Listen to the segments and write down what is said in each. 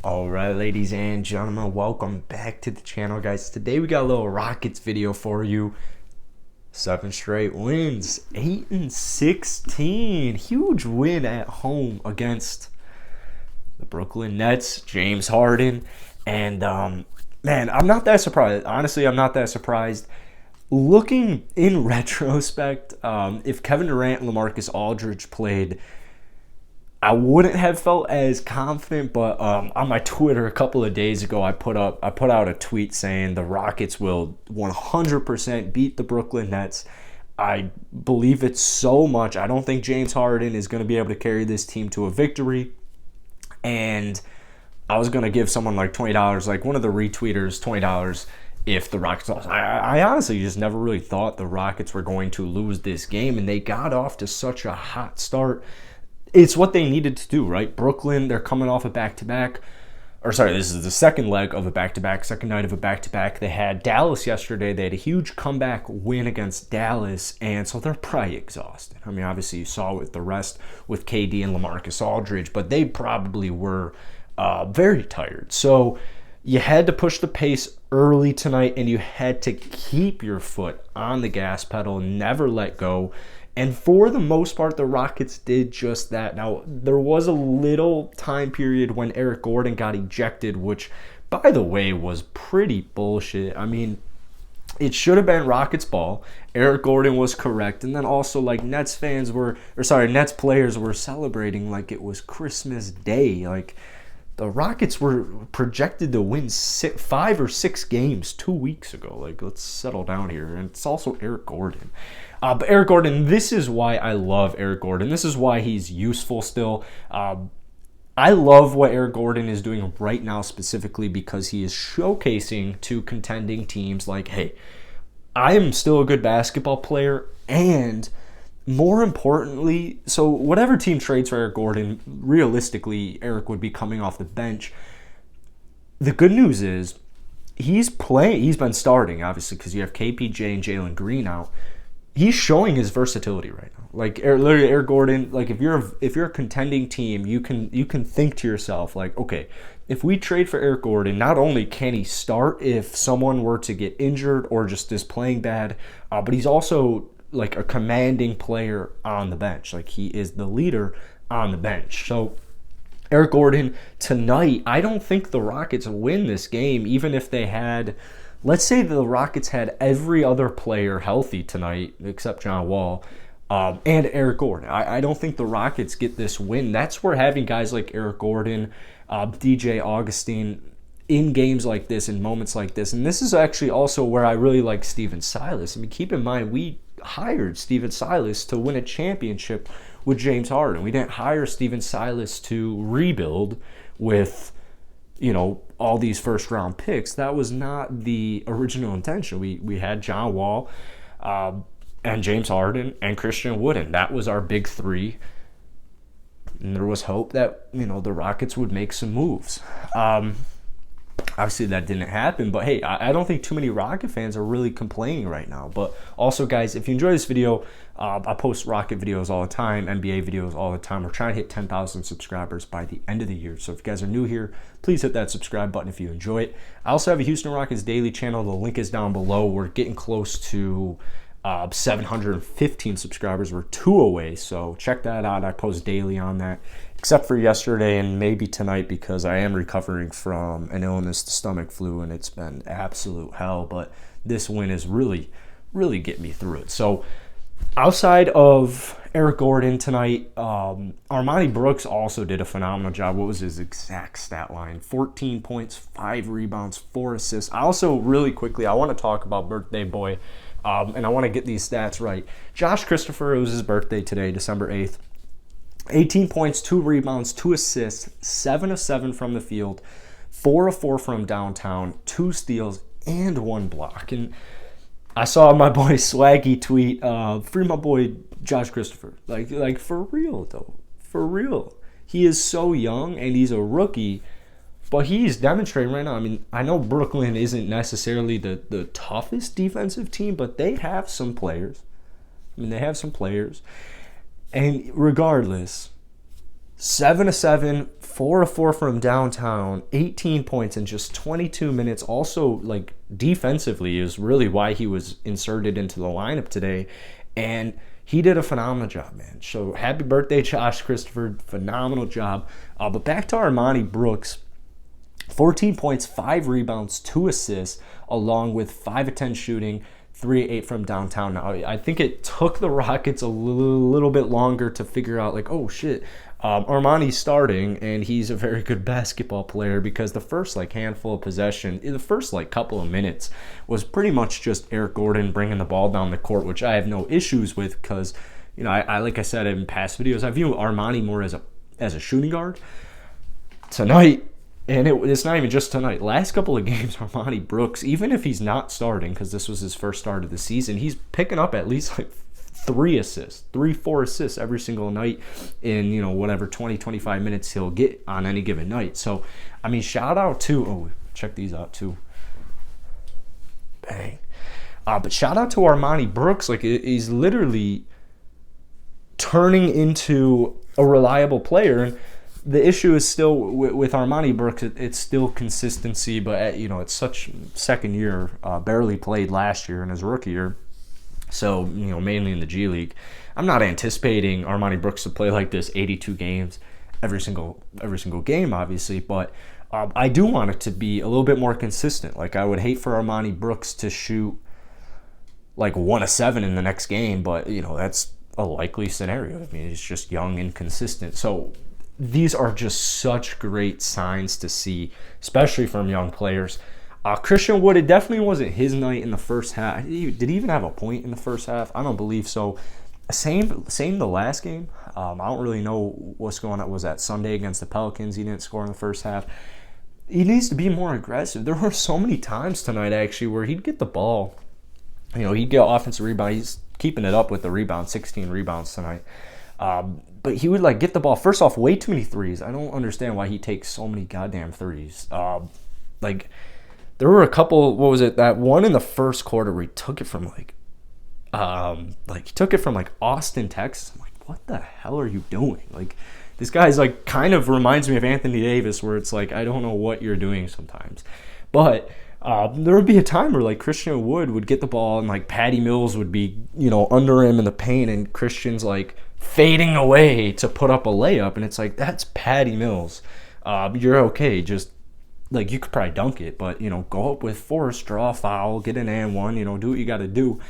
All right, ladies and gentlemen, welcome back to the channel, guys. Today we got a little Rockets video for you. 7 straight wins, 8-16, huge win at home against the Brooklyn Nets. James Harden, and man, I'm not that surprised. Honestly, I'm not that surprised. Looking in retrospect, if Kevin Durant and LaMarcus Aldridge played, I wouldn't have felt as confident, but on my Twitter a couple of days ago, I put out a tweet saying the Rockets will 100% beat the Brooklyn Nets. I believe it so much. I don't think James Harden is going to be able to carry this team to a victory, and I was going to give someone like $20, like one of the retweeters, $20 if the Rockets lost. I honestly just never really thought the Rockets were going to lose this game, and they got off to such a hot start. It's what they needed to do, right? Brooklyn, they're coming off a back-to-back. Or sorry, this is the second leg of a back-to-back, second night of a back-to-back. They had Dallas yesterday. They had a huge comeback win against Dallas, and so they're probably exhausted. I mean, obviously you saw with the rest with KD and LaMarcus Aldridge, but they probably were very tired. So you had to push the pace early tonight, and you had to keep your foot on the gas pedal, never let go. And for the most part, the Rockets did just that. Now, there was a little time period when Eric Gordon got ejected, which, by the way, was pretty bullshit. I mean, it should have been Rockets ball. Eric Gordon was correct. And then also, like, Nets players were celebrating like it was Christmas Day. Like, the Rockets were projected to win 5 or 6 games 2 weeks ago. Like, let's settle down here. And it's also Eric Gordon. But Eric Gordon, this is why I love Eric Gordon. This is why he's useful still. I love what Eric Gordon is doing right now specifically because he is showcasing to contending teams like, hey, I am still a good basketball player, and more importantly, so whatever team trades for Eric Gordon, realistically, Eric would be coming off the bench. The good news is he's been starting, obviously, because you have KPJ and Jalen Green out. He's showing his versatility right now. Like literally, Eric Gordon. Like if you're a contending team, you can think to yourself like, okay, if we trade for Eric Gordon, not only can he start if someone were to get injured or just is playing bad, but he's also like a commanding player on the bench. Like he is the leader on the bench. So Eric Gordon tonight, I don't think the Rockets win this game, even if they had. Let's say the Rockets had every other player healthy tonight except John Wall and Eric Gordon. I don't think the Rockets get this win. That's where having guys like Eric Gordon, DJ Augustine in games like this, in moments like this, and this is actually also where I really like Stephen Silas. I mean, keep in mind, we hired Stephen Silas to win a championship with James Harden. We didn't hire Stephen Silas to rebuild with, all these first round picks. That was not the original intention. We had John Wall and James Harden and Christian Wood, and that was our big three. And there was hope that the Rockets would make some moves. Obviously that didn't happen, but hey, I don't think too many Rocket fans are really complaining right now. But also, guys, if you enjoy this video, I post Rocket videos all the time, NBA videos all the time. We're trying to hit 10,000 subscribers by the end of the year. So if you guys are new here, please hit that subscribe button if you enjoy it. I also have a Houston Rockets daily channel. The link is down below. We're getting close to 715 subscribers. We're 2 away, so check that out. I post daily on that, except for yesterday and maybe tonight because I am recovering from an illness, the stomach flu, and it's been absolute hell. But this win is really, really getting me through it. So outside of Eric Gordon tonight, Armoni Brooks also did a phenomenal job. What was his exact stat line? 14 points, 5 rebounds, 4 assists. I also, really quickly, I want to talk about birthday boy, and I want to get these stats right. Josh Christopher, it was his birthday today, December 8th. 18 points, 2 rebounds, 2 assists, 7 of 7 from the field, 4 of 4 from downtown, 2 steals, and 1 block. And I saw my boy Swaggy tweet, free my boy Josh Christopher. Like for real, though. For real. He is so young, and he's a rookie, but he's demonstrating right now. I mean, I know Brooklyn isn't necessarily the toughest defensive team, but they have some players. And regardless, 7 of 7, 4 of 4 from downtown, 18 points in just 22 minutes. Also, like, defensively is really why he was inserted into the lineup today. And he did a phenomenal job, man. So happy birthday, Josh Christopher. Phenomenal job. But back to Armoni Brooks. 14 points, 5 rebounds, 2 assists, along with 5 of 10 shooting, 3 of 8 from downtown. Now, I think it took the Rockets a little bit longer to figure out, like, oh, shit, Armoni's starting, and he's a very good basketball player, because the first, like, handful of possession, the first, like, couple of minutes was pretty much just Eric Gordon bringing the ball down the court, which I have no issues with, because, you know, I like I said in past videos, I view Armoni more as a shooting guard. Tonight, and it's not even just tonight. Last couple of games, Armoni Brooks, even if he's not starting, because this was his first start of the season, he's picking up at least like 4 assists every single night in, you know, whatever 20-25 minutes he'll get on any given night. So, I mean, shout out to, check these out too. Bang. But shout out to Armoni Brooks. Like, he's literally turning into a reliable player. And the issue is still with Armoni Brooks, it's still consistency, but, you know, it's such second year, barely played last year in his rookie year. So, you know, mainly in the G League. I'm not anticipating Armoni Brooks to play like this 82 games every single game, obviously, but I do want it to be a little bit more consistent. Like, I would hate for Armoni Brooks to shoot like 1 of 7 in the next game, but, you know, that's a likely scenario. I mean, he's just young and consistent. So these are just such great signs to see, especially from young players. Christian Wood, it definitely wasn't his night in the first half. Did he even have a point in the first half? I don't believe so. Same the last game. I don't really know what's going on. Was that Sunday against the Pelicans? He didn't score in the first half. He needs to be more aggressive. There were so many times tonight, actually, where he'd get the ball. You know, he'd get offensive rebound. He's keeping it up with the rebound, 16 rebounds tonight. But he would, like, get the ball. First off, way too many threes. I don't understand why he takes so many goddamn threes. Like, there were a couple, what was it, that one in the first quarter where he took it from, like Austin, Texas. I'm like, what the hell are you doing? Like, this guy's, like, kind of reminds me of Anthony Davis, where it's like, I don't know what you're doing sometimes. But there would be a time where, like, Christian Wood would get the ball and, like, Patty Mills would be, you know, under him in the paint, and Christian's, like, fading away to put up a layup, and it's like, that's Patty Mills. You're okay, just, like, you could probably dunk it, but, you know, go up with force, draw a foul, get an and one, you know, do what you got to do.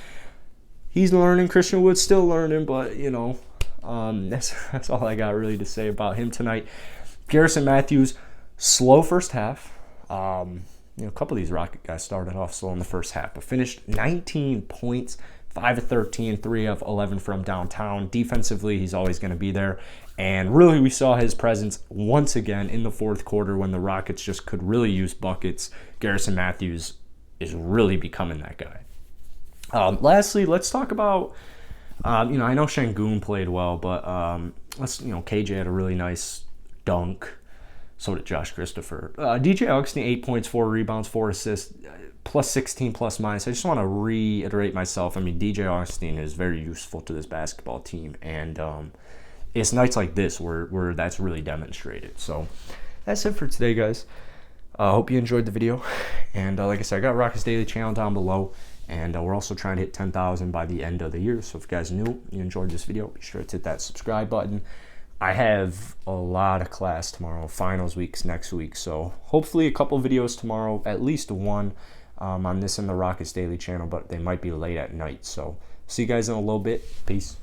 He's learning. Christian Wood's still learning, but, you know, that's all I got really to say about him tonight. Garrison Matthews, slow first half. You know, a couple of these Rocket guys started off slow in the first half, but finished 19 points, 5 of 13, 3 of 11 from downtown. Defensively, he's always going to be there. And really, we saw his presence once again in the fourth quarter when the Rockets just could really use buckets. Garrison Matthews is really becoming that guy. Lastly, let's talk about, you know, I know Şengün played well, but KJ had a really nice dunk. So did Josh Christopher. DJ Augustin, 8 points, 4 rebounds, 4 assists, plus 16, plus minus. I just want to reiterate myself. I mean, DJ Augustin is very useful to this basketball team, and it's nights like this where that's really demonstrated. So that's it for today, guys. I hope you enjoyed the video. And like I said, I got Rockets Daily channel down below. And we're also trying to hit 10,000 by the end of the year. So if you guys you enjoyed this video, be sure to hit that subscribe button. I have a lot of class tomorrow, finals weeks next week. So hopefully a couple videos tomorrow, at least one on this and the Rockets Daily channel, but they might be late at night. So see you guys in a little bit. Peace.